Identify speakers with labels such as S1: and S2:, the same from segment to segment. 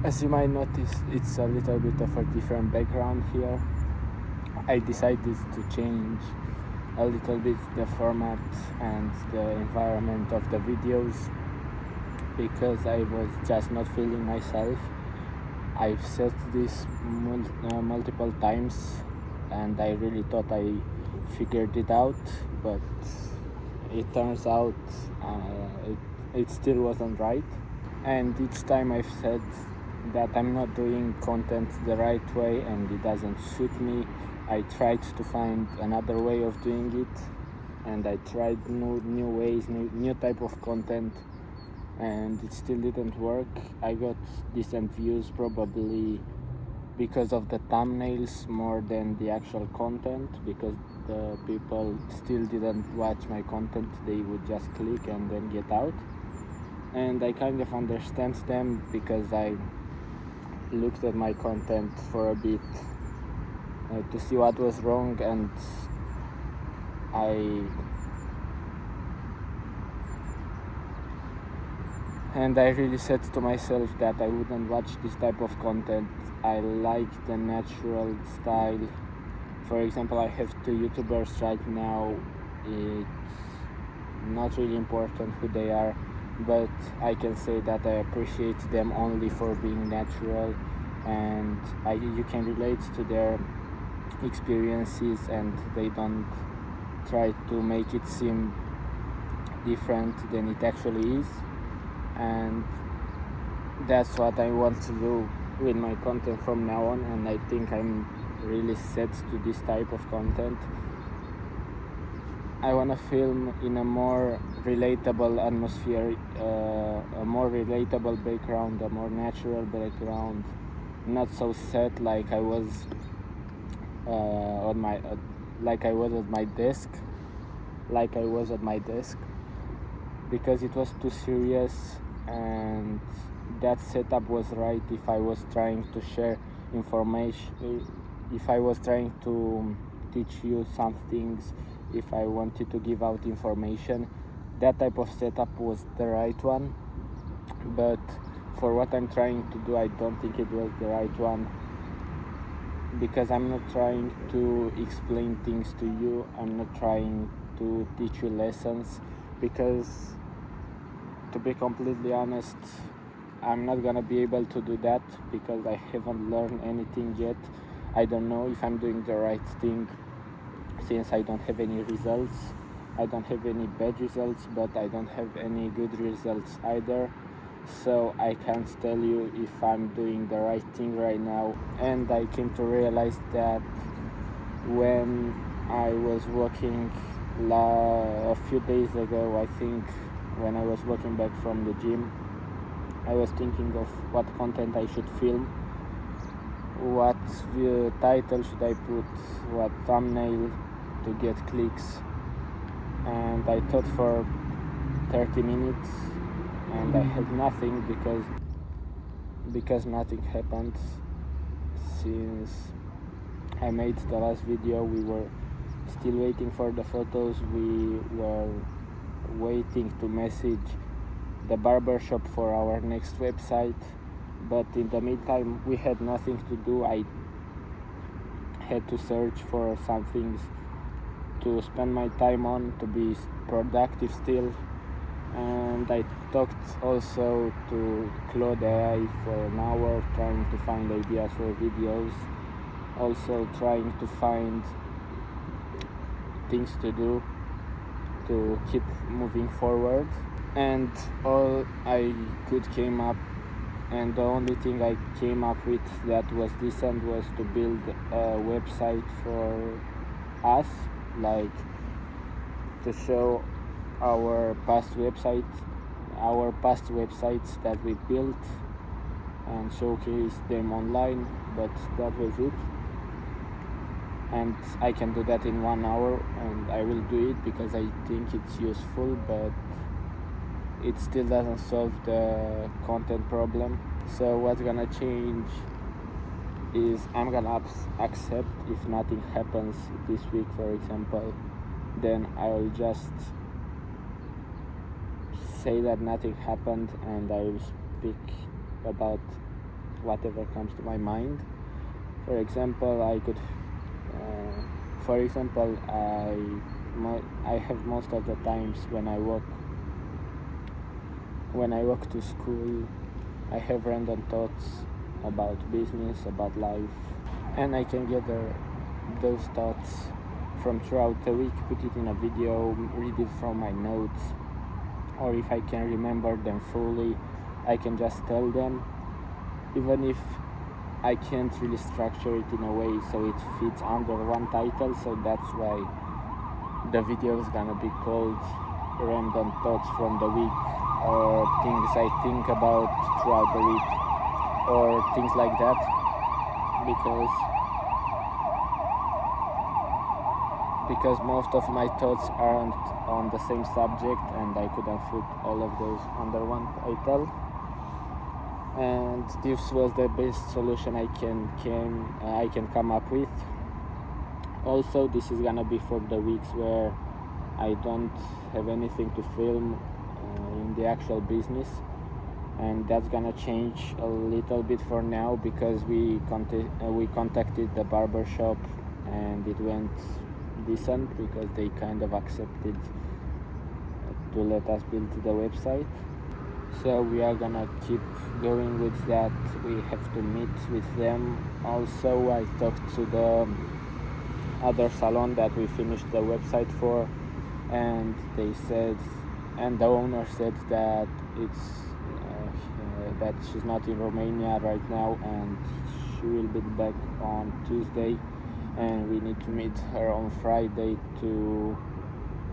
S1: As you might notice, it's a little bit of a different background here. I decided to change a little bit the format and the environment of the videos because I was just not feeling myself. I've said this multiple times and I really thought I figured it out, but it turns out it still wasn't right. And each time I've said that I'm not doing content the right way and it doesn't suit me, I tried to find another way of doing it, and I tried new ways, new type of content, and it still didn't work. I got decent views probably because of the thumbnails more than the actual content, because the people still didn't watch my content, they would just click and then get out. And I kind of understand them because I looked at my content for a bit to see what was wrong, and I really said to myself that I wouldn't watch this type of content. I like the natural style. For example, I have 2 YouTubers right now. It's not really important who they are, but I can say that I appreciate them only for being natural, and you can relate to their experiences and they don't try to make it seem different than it actually is. And that's what I want to do with my content from now on, and I think I'm really set to this type of content. I want to film in a more relatable atmosphere, a more relatable background, a more natural background, not so set like I was like I was at my desk, because it was too serious, and that setup was right if I was trying to share information, if I was trying to teach you some things, if I wanted to give out information. That type of setup was the right one, but for what I'm trying to do, I don't think it was the right one, because I'm not trying to explain things to you, I'm not trying to teach you lessons, because to be completely honest, I'm not gonna be able to do that because I haven't learned anything yet. I don't know if I'm doing the right thing, since I don't have any results. I don't have any bad results, but I don't have any good results either. So I can't tell you if I'm doing the right thing right now. And I came to realize that when I was walking a few days ago, I think, when I was walking back from the gym, I was thinking of what content I should film, what title should I put, what thumbnail to get clicks, and I thought for 30 minutes and I had nothing, because nothing happened. Since I made the last video, we were still waiting for the photos, we were waiting to message the barbershop for our next website, but in the meantime we had nothing to do. I had to search for some things to spend my time on, to be productive still, and I talked also to Claude AI for an hour, trying to find ideas for videos, also trying to find things to do to keep moving forward. And all I could came up, and the only thing I came up with that was decent, was to build a website for us, like to show our past websites that we built and showcase them online, but that was it. And I can do that in 1 hour, and I will do it because I think it's useful, but it still doesn't solve the content problem. So what's gonna change is I'm gonna accept if nothing happens this week, for example, then I will just say that nothing happened, and I will speak about whatever comes to my mind. For example, I have most of the times when I walk to school, I have random thoughts about business, about life, and I can gather those thoughts from throughout the week, put it in a video, read it from my notes, or if I can remember them fully, I can just tell them, even if I can't really structure it in a way so it fits under one title. So that's why the video is gonna be called Random Thoughts from the Week, or things I think about throughout the week, or things like that, because most of my thoughts aren't on the same subject, and I couldn't put all of those under one title. And this was the best solution I can come up with. Also, this is gonna be for the weeks where I don't have anything to film in the actual business, and that's gonna change a little bit for now, because we contacted the barber shop and it went decent, because they kind of accepted to let us build the website. So we are gonna keep going with that. We have to meet with them. Also, I talked to the other salon that we finished the website for, and the owner said that that she's not in Romania right now, and she will be back on Tuesday, and we need to meet her on Friday to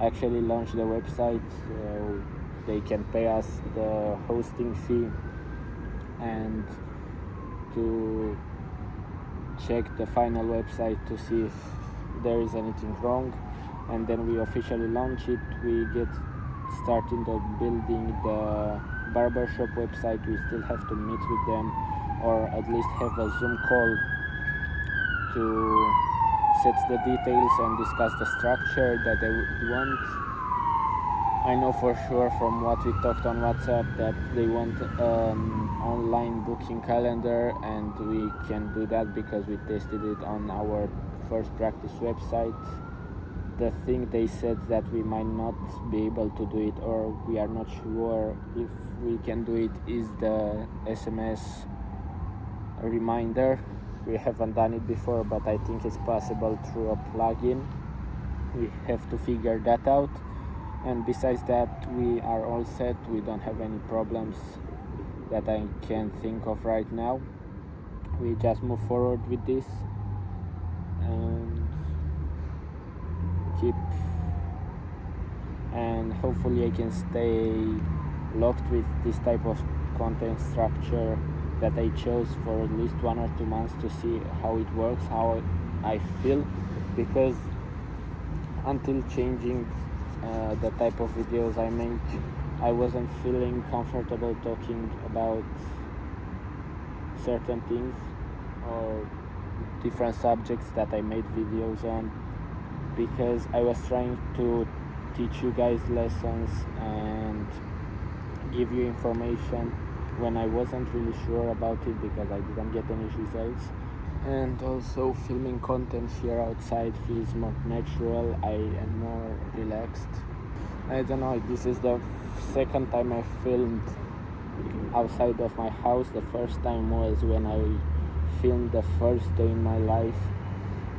S1: actually launch the website, so they can pay us the hosting fee and to check the final website to see if there is anything wrong, and then we officially launch it. We get started building the barbershop website. We still have to meet with them, or at least have a Zoom call to set the details and discuss the structure that they would want. I know for sure from what we talked on WhatsApp that they want online booking calendar, and we can do that because we tested it on our first practice website. The thing they said that we might not be able to do it, or we are not sure if we can do it, is the SMS reminder. We haven't done it before, but I think it's possible through a plugin. We have to figure that out. And besides that, we are all set. We don't have any problems that I can think of right now. We just move forward with this and hopefully I can stay locked with this type of content structure that I chose for at least 1 or 2 months to see how it works, how I feel, because until changing the type of videos I make, I wasn't feeling comfortable talking about certain things or different subjects that I made videos on, because I was trying to teach you guys lessons and give you information when I wasn't really sure about it, because I didn't get any results. And also, filming content here outside feels more natural. I am more relaxed. I don't know, this is the second time I filmed outside of my house. The first time was when I filmed the first day in my life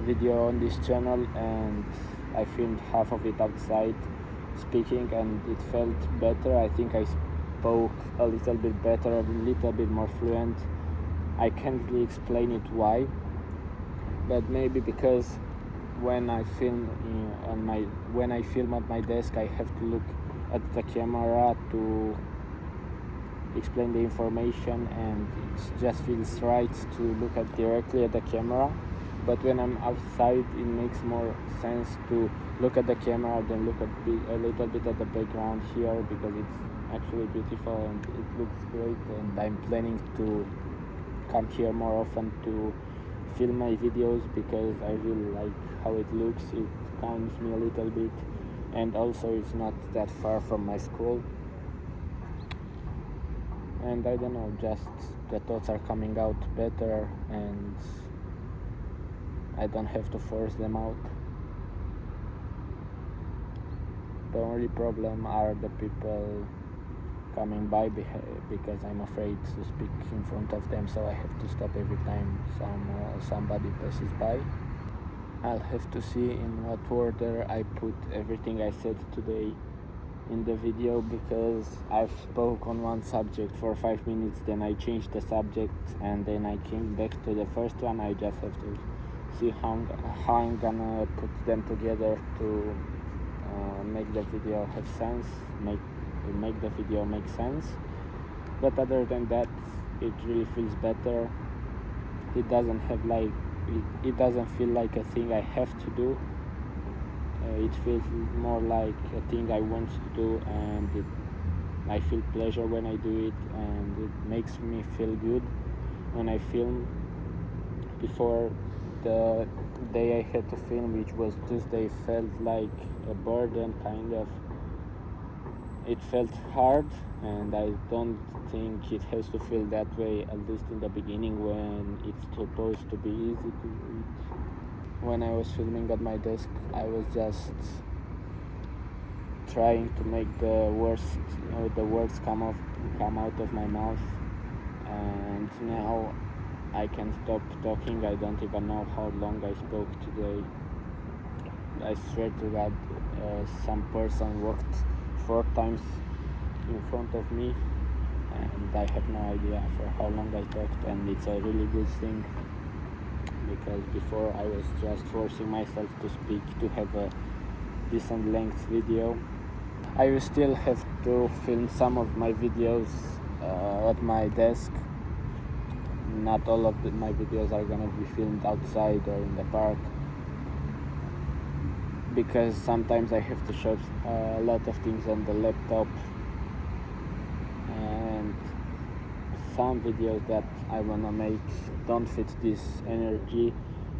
S1: video on this channel, and I filmed half of it outside speaking, and it felt better. I think I spoke a little bit better, a little bit more fluent. I can't really explain it why, but maybe because when I film at my desk, I have to look at the camera to explain the information, and it just feels right to look directly at the camera. But when I'm outside, it makes more sense to look at the camera than look at a little bit at the background here, because it's actually beautiful and it looks great, and I'm planning to come here more often to film my videos because I really like how it looks. It calms me a little bit, and also it's not that far from my school. and I don't know, just the thoughts are coming out better and I don't have to force them out. The only problem are the people coming by because I'm afraid to speak in front of them, so I have to stop every time somebody passes by. I'll have to see in what order I put everything I said today in the video, because I've spoke on one subject for 5 minutes, then I changed the subject and then I came back to the first one. I just have to see how I'm gonna put them together to make the video have sense, make the video make sense. But other than that, it really feels better. It doesn't have like it doesn't feel like a thing I have to do. It feels more like a thing I want to do, and I feel pleasure when I do it, and it makes me feel good when I film. Before, the day I had to film, which was Tuesday, felt like a burden, kind of. It felt hard, and I don't think it has to feel that way, at least in the beginning, when it's supposed to be easy to reach. When I was filming at my desk, I was just trying to make the words come out of my mouth, and now I can stop talking. I don't even know how long I spoke today. I swear to God, some person walked 4 times in front of me, and I have no idea for how long I talked, and it's a really good thing, because before I was just forcing myself to speak to have a decent length video. I will still have to film some of my videos at my desk. Not all of my videos are gonna be filmed outside or in the park, because sometimes I have to show a lot of things on the laptop, and some videos that I wanna make don't fit this energy,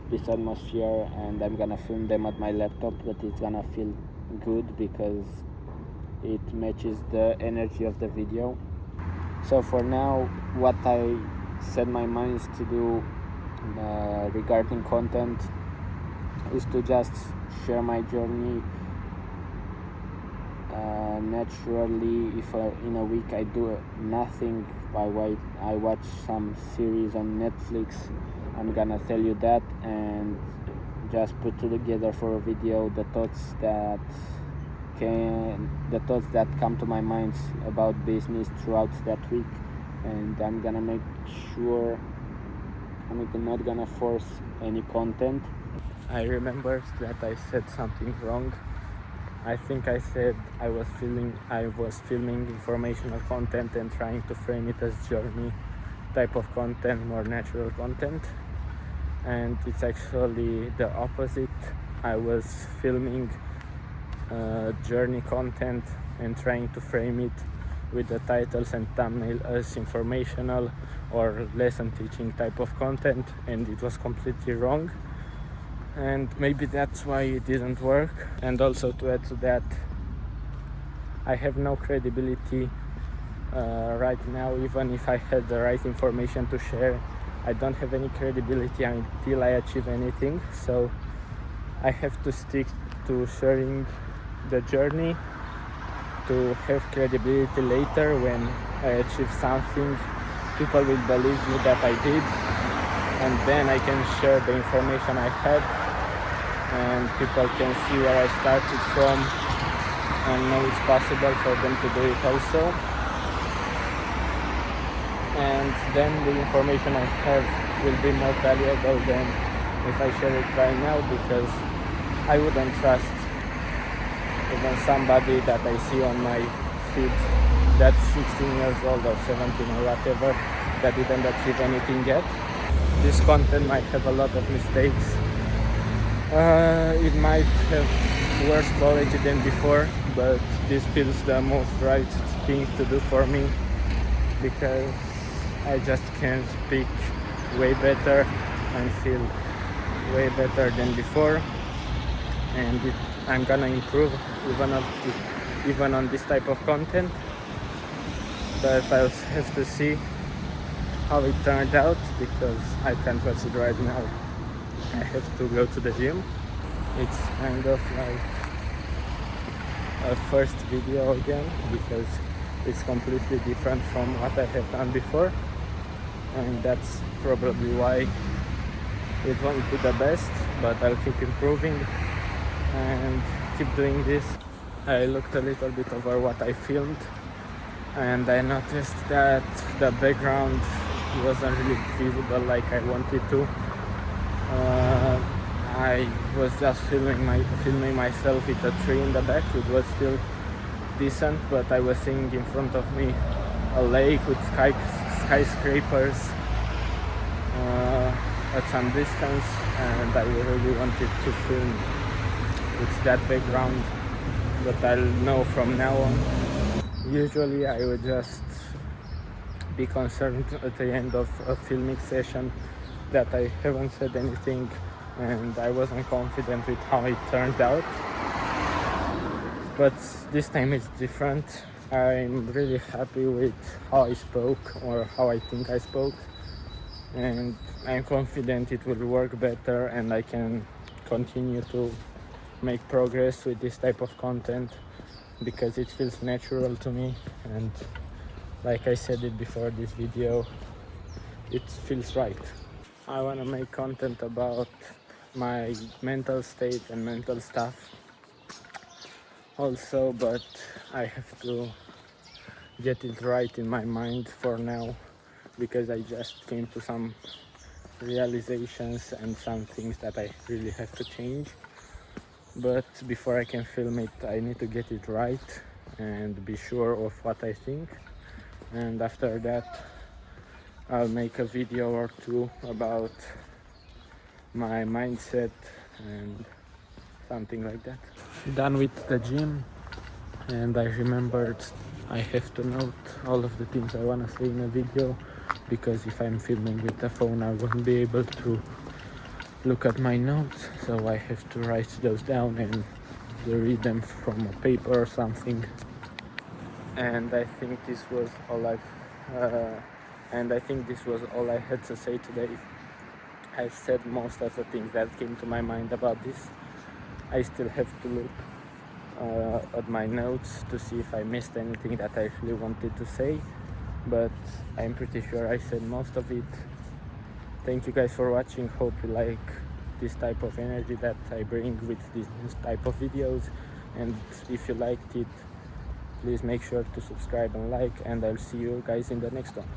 S1: this atmosphere, and I'm gonna film them at my laptop, but it's gonna feel good because it matches the energy of the video. So for now, what I set my mind to do regarding content is to just share my journey naturally. If in a week I do nothing, I watch some series on Netflix, I'm gonna tell you that, and just put together for a video the thoughts that come to my mind about business throughout that week, and I'm gonna make sure I'm not gonna force any content. I remember that I said something wrong. I think I said I was filming informational content and trying to frame it as journey type of content, more natural content, and it's actually the opposite. I was filming journey content and trying to frame it with the titles and thumbnail as informational or lesson teaching type of content, and it was completely wrong, and maybe that's why it didn't work. And also, to add to that, I have no credibility right now. Even if I had the right information to share, I don't have any credibility until I achieve anything, so I have to stick to sharing the journey to have credibility later. When I achieve something, people will believe me that I did, and then I can share the information I had, and people can see where I started from and know it's possible for them to do it also. And then the information I have will be more valuable than if I share it right now, because I wouldn't trust even somebody that I see on my feed that's 16 years old or 17 or whatever, that didn't achieve anything yet. This content might have a lot of mistakes. It might have worse quality than before, but this feels the most right thing to do for me, because I just can speak way better and feel way better than before, and I'm gonna improve even on this type of content. but I'll have to see how it turned out because I can't watch it right now. I have to go to the gym. It's kind of like a first video again because it's completely different from what I have done before, and that's probably why it won't be the best, but I'll keep improving and keep doing this. I looked a little bit over what I filmed and I noticed that the background wasn't really visible like I wanted to. I was just filming myself with a tree in the back. It was still decent, but I was seeing in front of me a lake with skyscrapers at some distance, and I really wanted to film with that background, but I'll know from now on. Usually I would just be concerned at the end of a filming session that I haven't said anything and I wasn't confident with how it turned out, but this time it's different. I'm really happy with how I spoke, or how I think I spoke, and I'm confident it will work better and I can continue to make progress with this type of content because it feels natural to me, and like I said it before this video, it feels right. I want to make content about my mental state and mental stuff also, but I have to get it right in my mind for now because I just came to some realizations and some things that I really have to change. But before I can film it, I need to get it right and be sure of what I think, and after that I'll make a video or two about my mindset and something like that. Done with the gym, and I remembered I have to note all of the things I want to say in a video, because if I'm filming with the phone I won't be able to look at my notes, so I have to write those down and read them from a paper or something. And I think this was all I had to say today. I said most of the things that came to my mind about this. I still have to look at my notes to see if I missed anything that I really wanted to say, but I'm pretty sure I said most of it. Thank you guys for watching. Hope you like this type of energy that I bring with this type of videos, and if you liked it, please make sure to subscribe and like, and I'll see you guys in the next one.